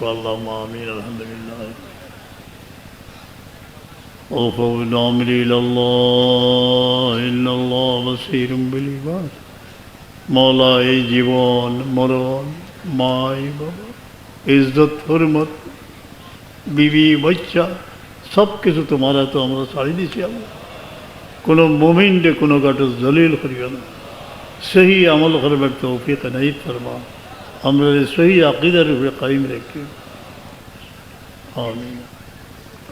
اللهم آمين الحمد لله وفوض أمري إلى الله إن الله بصير بالعباد مولاي জীবন মরণ মাই বাবা ইজ্জত হরমত বিবি বাচ্চা সব কিছু তোমার তো আমরা ছাড়ি দিছি আল্লাহ কোনো মুমিনকে কোনো গাটো জলিল করিও না সহি আমল করবার তৌফিক নাইত ফরমা আমরা সহি আকীদার উপরে কায়েম রাখি আমিন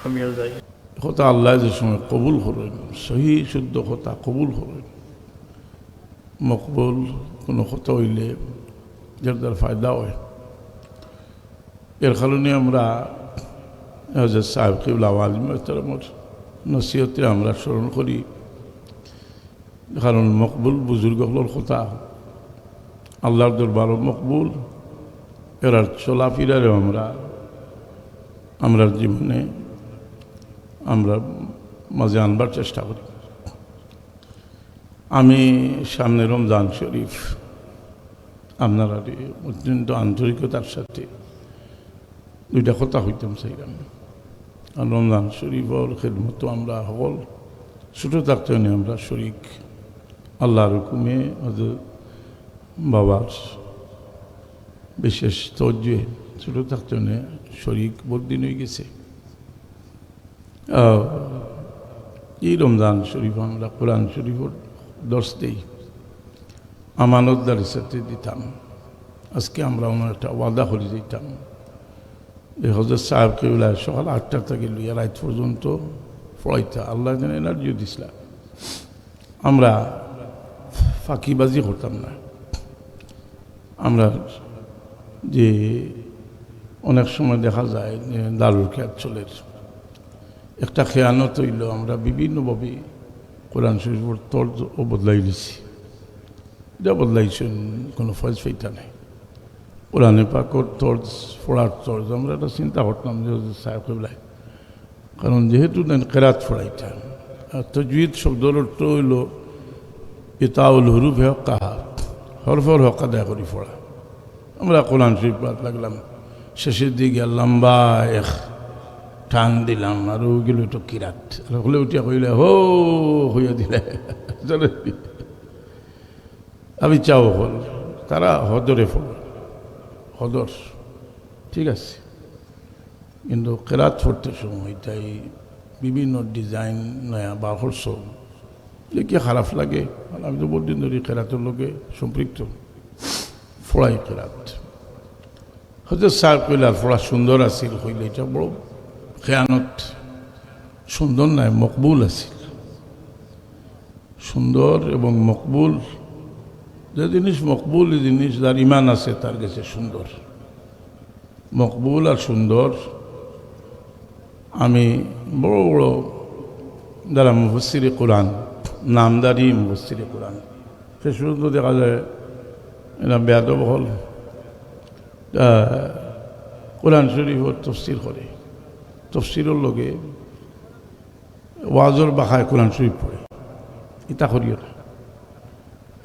আমি যাই কথা আল্লাহ যে সময় কবুল করেন সহি শুদ্ধ কথা কবুল করেন মকবুল কোনো কথা হইলে যার দ্বারা ফায়দা হয় এর কারণে আমরা হযরত সাহেব কিবলা আলিম মোহতারামের নসিহতে আমরা স্মরণ করি কারণ মকবুল বুজুর্গগুলোর কথা আল্লাহর দরবারও মকবুল এরার চলাফেরারও আমরা জীবনে আমরা মাঝে আনবার চেষ্টা করি আমি সামনে রমজান শরীফ আপনারা অত্যন্ত আন্তরিকতার সাথে দুইটা কথা হইতাম চাইলাম আর রমজান শরীফর খেদমত আমরা সকল ছোটো থাকতে আমরা শরিক আল্লাহর হুকুমে বাবার বিশেষ তর্জে ছোটো থাকতে শরিক বহুত দিন হয়ে গেছে এই রমজান শরীফ আমরা কোরআন শরীফর দর্শ দেই আমানতদারের সাথে দিতাম আজকে আমরা ওনার একটা ওয়াদা করে দিতাম যে হযরত সাহেব কিবলা সকাল 8টা থেকে লইয়া রাত পর্যন্ত পড়াইতা আল্লাহ যেন এনার্জিও দিছিল আমরা ফাঁকিবাজি করতাম না আমরা যে অনেক সময় দেখা যায় যে দারুর খেয়াল চলে একটা খেয়ানত হইল আমরা বিভিন্নভাবে কোরআন শরীফের তর্জ ও বদলাই দিছি এটা বদলাইছেন কোনো ফয়জ ফাইতা নেই কোরআনে পাকর তর্জ পড়ার তর্জ আমরা একটা চিন্তা করতাম যে সাহেব কিবলাই কারণ যেহেতু কেরাত পড়াইতাম আর তাজউইদ শব্দের অর্থ হইল ইতাউল হুরুফ হক্কাহা হরফর হক আদায় করি পড়া আমরা কোরআন শরীফ পড়াতে লাগলাম শেষের দিকে লম্বা এক টান দিলাম আর গেল একটু কিরাত আর হলে উঠিয়া কইলে হো হইয়া দিলে আমি চাও হল তারা হদরে ফল হদর ঠিক আছে কিন্তু কেরাত পড়তে সময় তাই বিভিন্ন ডিজাইন নয়া বা হর্ষ কি খারাপ লাগে আমি তো বহুদিন ধরে কেরাতের লোকে সম্পৃক্ত ফড়াই কেরাত হয়তো সার কইলার ফড়া সুন্দর আছিল হইলে এটা বড় খেয়ানত সুন্দর নাই মকবুল আছিল সুন্দর এবং মকবুল যে জিনিস মকবুল এই জিনিস যার ইমান আছে তার কাছে সুন্দর মকবুল আর সুন্দর আমি বড় বড় যারা মুফাসসিরে কোরআন নামদারি মুফাসসিরে কোরআন সে শুধু দেখা যায় এরা বেয়াদব হল কোরআন শরীফের তফসির করে তফসিরের লগে ওয়াজর বাখায় কোরআন শরীফ পড়ে ইতা করিও না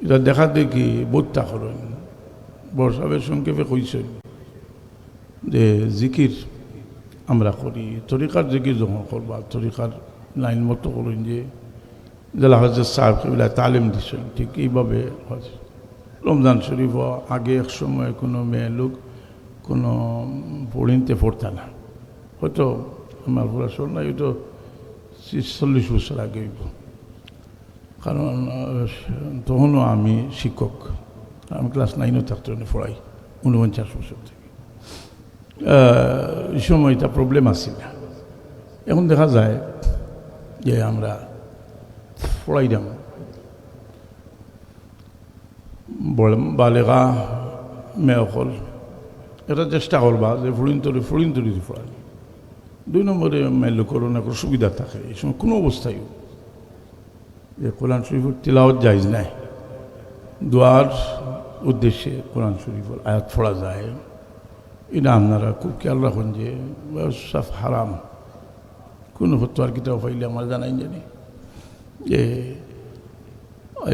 এটা দেখা দেখি বোধটা করেন বর্ষাবের সংক্ষেপে কইছেন যে জিকির আমরা করি তরিকার জিকির যখন করবা তরিকার লাইন মতো করেন যে যারা হযরত সাহেব কিবলা তালিম দিচ্ছেন ঠিক এইভাবে রমজান শরীফ আগে এক সময় কোনো মেয়ে লোক কোনো পড়িনতে পড়তা না হয়তো আমার পড়াশোনা নাই হয়তো 40 বছর আগে হইব কারণ তখনও আমি শিক্ষক আমি ক্লাস 9-এ থাকতে পড়াই 49 বছর থেকে এই সময় এটা প্রবলেম আসি না এখন দেখা যায় যে আমরা পড়াইলাম বালেগা মেয়কল এটা চেষ্টা করবা যে ফুড়িন তরি পড়াই 2 নম্বরে মেল করো না কোনো সুবিধা থাকে এই সময় কোনো অবস্থায় যে কোরআন শরীফের তিলাওয়াত জায়েজ নাই দোয়ার উদ্দেশ্যে কোরআন শরীফের আয়াত পড়া যায় এটা আপনারা খুব খেয়াল রাখুন যে সব হারাম কোনো ফতোয়ার কিতাব পাইলে আমার জানাই জানি যে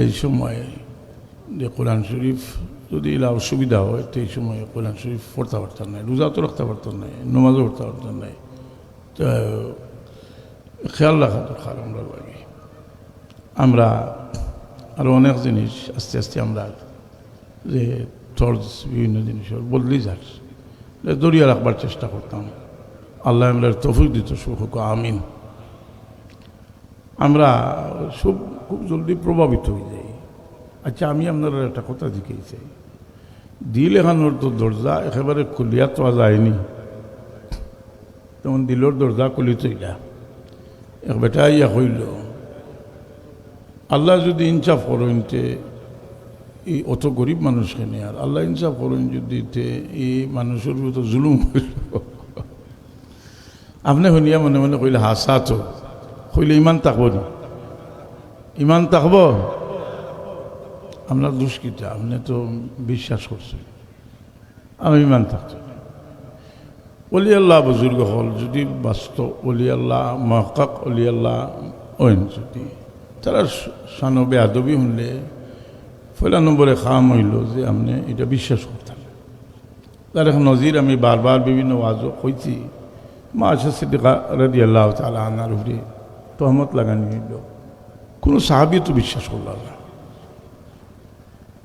এই সময় যে কোরআন শরীফ যদি এলা অসুবিধা হয় তো এই সময় কোরআন শরীফ পড়তে পারতাম না, রোজা তো রাখতে পারতাম না, নমাজও পড়তে পারতাম না। তো খেয়াল রাখা দরকার আমরা লাগে। আমরা আরও অনেক জিনিস আস্তে আস্তে আমরা যে টর্চ বিভিন্ন জিনিসের বদলি যাস দরিয়া রাখবার চেষ্টা করতাম। আল্লাহ আমরা তৌফিক দিত, সুখ আমিন। আমরা সব খুব জলদি প্রভাবিত হয়ে যাই। আচ্ছা, আমি আপনারা একটা কথা জিজ্ঞেস চাই, দিল এখানোর তো দরজা একেবারে খুলিয়া তো যায়নি, তেমন দিলর দরজা খুলি তো এটা এক বেটা ইয়া হইল। আল্লাহ যদি ইনসাফ করেনতে এই অত গরিব মানুষকে নিয়ে, আর আল্লাহ ইনসাফ করেন যদি এই মানুষের তো জুলুম হইল, আপনি শুনিয়া মনে মনে কইলে হাসা তো কইলে ইমান থাকব না, ইমান থাকব। আপনার দুষ্কৃতা, আপনি তো বিশ্বাস করছেন, আমি ইমান থাকত। অলি আল্লাহ বুজুর্গ হল যদি বাস্তব অলি আল্লাহ মহকাক অলি আল্লাহ ওইন যদি তারা সানো বেয়াদবি শুনলে পয়লা নম্বরে খাম হইল যে আপনি এটা বিশ্বাস করতেন। তার এখন নজির আমি বারবার বিভিন্ন ওয়াজও কইছি। মা আশা সিদ্দিকা রাদিয়াল্লাহু তাআলা আনহার উপরে তহমত লাগানি হইল, কোনো সাহাবী তো বিশ্বাস করল না।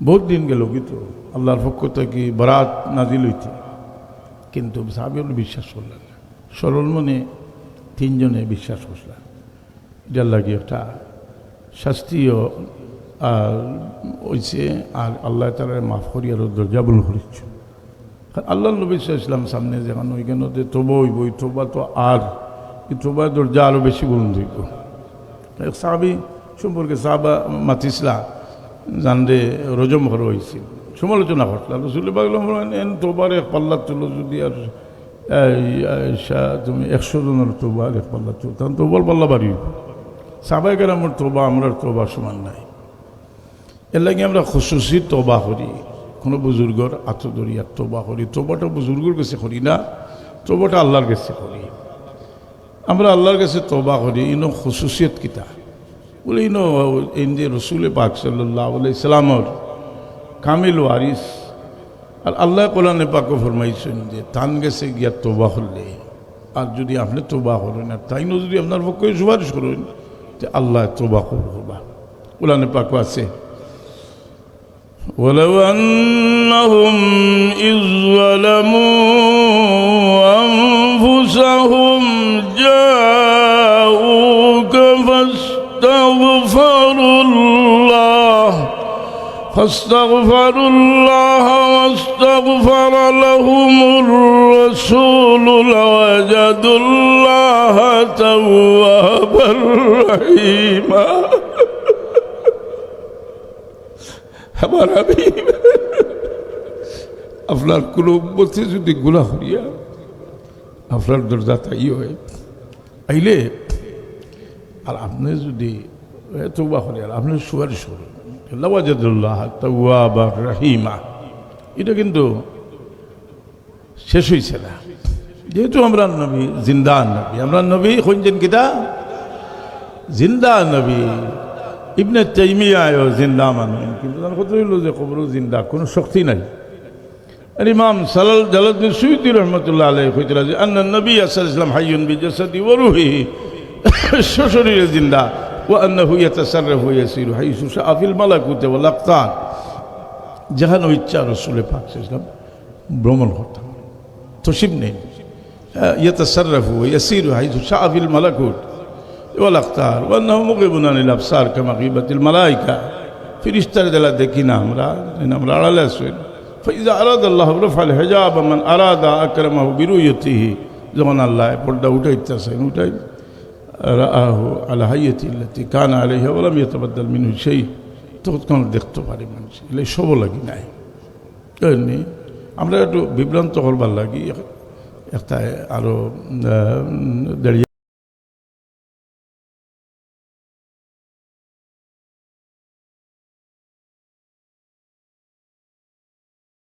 বহুত দিন গেল কিন্তু আল্লাহর পক্ষ থেকে বরাত নাজিল হইতে, কিন্তু সাহাবী বিশ্বাস করলেন না। সরল মনে তিনজনে বিশ্বাস করলেন। এটার লাগে একটা শাস্তিও হয়েছে, আর আল্লাহ তাআলা মাফ করি আরও দরজা বন্ধ করেছে। আল্লাহ নবী সাল্লাল্লাহু আলাইহি ওয়াসাল্লাম সামনে যেখানে ওইখানে তবু হইব, ওই তোবা তো আর এই তোবার দরজা আরও বেশি বন্ধ হইব। সাহাবী সম্পর্কে সাহাবা মাতিসলা জানলে রজম হর হয়েছিল, সমালোচনা করলাম। রাসূল এন তোবার এক পাল্লা তুলো যদি আর তুমি 100 জনের তোবার এক পাল্লা তুলো, তখন তোবার পাল্লা বাড়ি সাহাবায়ে কেরামের তোবা আমরা তোবা সমান নাই। এর লাগে আমরা খুশুসি তোবা করি, কোনো বুজুর্গর আত্মদরিয়ার তোবা করি। তোবাটা বুজুর্গর কাছে করি না, তোবাটা আল্লাহর কাছে করি। আমরা আল্লাহর কাছে তোবা করি, ইনো খুশুসিয়ত কিতা বলে ইনো এই যে রসুল পাক সাল্লাল্লাহু আলাইহি সাল্লামের কামিল ওয়ারিস। আর আল্লাহ কোরআনে পাকও ফরমাইছেন যে তান গেছে গিয়া তোবা করলে, আর যদি আপনি তোবা করেন আর তাইনও যদি আপনার পক্ষে সুপারিশ করেন যে আল্লাহ তোবা করবা। কোরআনে পাক আছে ولو أنهم إذ ظلموا أنفسهم جاءوك فاستغفروا الله واستغفر لهم الرسول لوجدوا الله توابا رحيما। আমার হাবিব আপনার কোনো উম্মতে যদি গুনাহ করিয়া আপনার দরজা তাই হয় আইলে, আর আপনি যদি তওবা করেন আর আপনি সুপারিশ করেন লাওয়াজাদুল্লাহ তাওয়াবা রাহিমা, এটা কিন্তু শেষ হয়েছে না। যেহেতু আমরা নবী জিন্দা নবী, আমরা নবী খুঁজছেন কিতা জিন্দা নবী। ইবনে তাইমিয়াও জিন্দা মানুষ, কিন্তু তার কথা হইল যে কবর জিন্দা কোনো শক্তি নাই। আর ইমাম জালালউদ্দিন সুয়ুতী রহমতুল্লাহ আলাইহি কইতেরা যে আন্না নবী সাল্লাল্লাহু আলাইহি ওয়াসাল্লাম হাইয়ুন বিজাসাদি ওয়া রূহিহি, শরীরে জিন্দা। ওয়া আন্নাহু ইয়াতাসাররাফু ইয়াসিরু হাইসু শাআ ফিল মালাকুতি ওয়াল আকতার, যেখানে ইচ্ছা রাসূল পাক সাল্লাল্লাহু আলাইহি ওয়াসাল্লাম ভ্রমণ করতেন, তশরিফ নেন। ইয়াতাসাররাফু ইয়াসিরু হাইসু শাআ ফিল মালাকুত ওয়াল আকতার ওয়া আন্নাহু মুগিবুন আনিল আবসার কামা গীবাতিল মালায়েকা। ফেরেশতারা যারা দেখি না আমরা আড়ালে আসেন। ফাইজা আরাদাল্লাহু রাফাল হিজাব মান আরাদা আকরামাহু বিরুয়াতিহি, যখন আল্লাহ পর্দা উঠাইতেছেন উঠাই রাআহু আলা হাইয়াতিল্লাতি কানা আলাইহা ওয়া লাম ইয়াতাবাদ্দাল মিনহু শাই, তখন দেখতে পারে মানুষ। এলে সব লাগি নাই এমনি আমরা একটু বিভ্রান্ত করবার লাগি একটা আরো দাঁড়িয়ে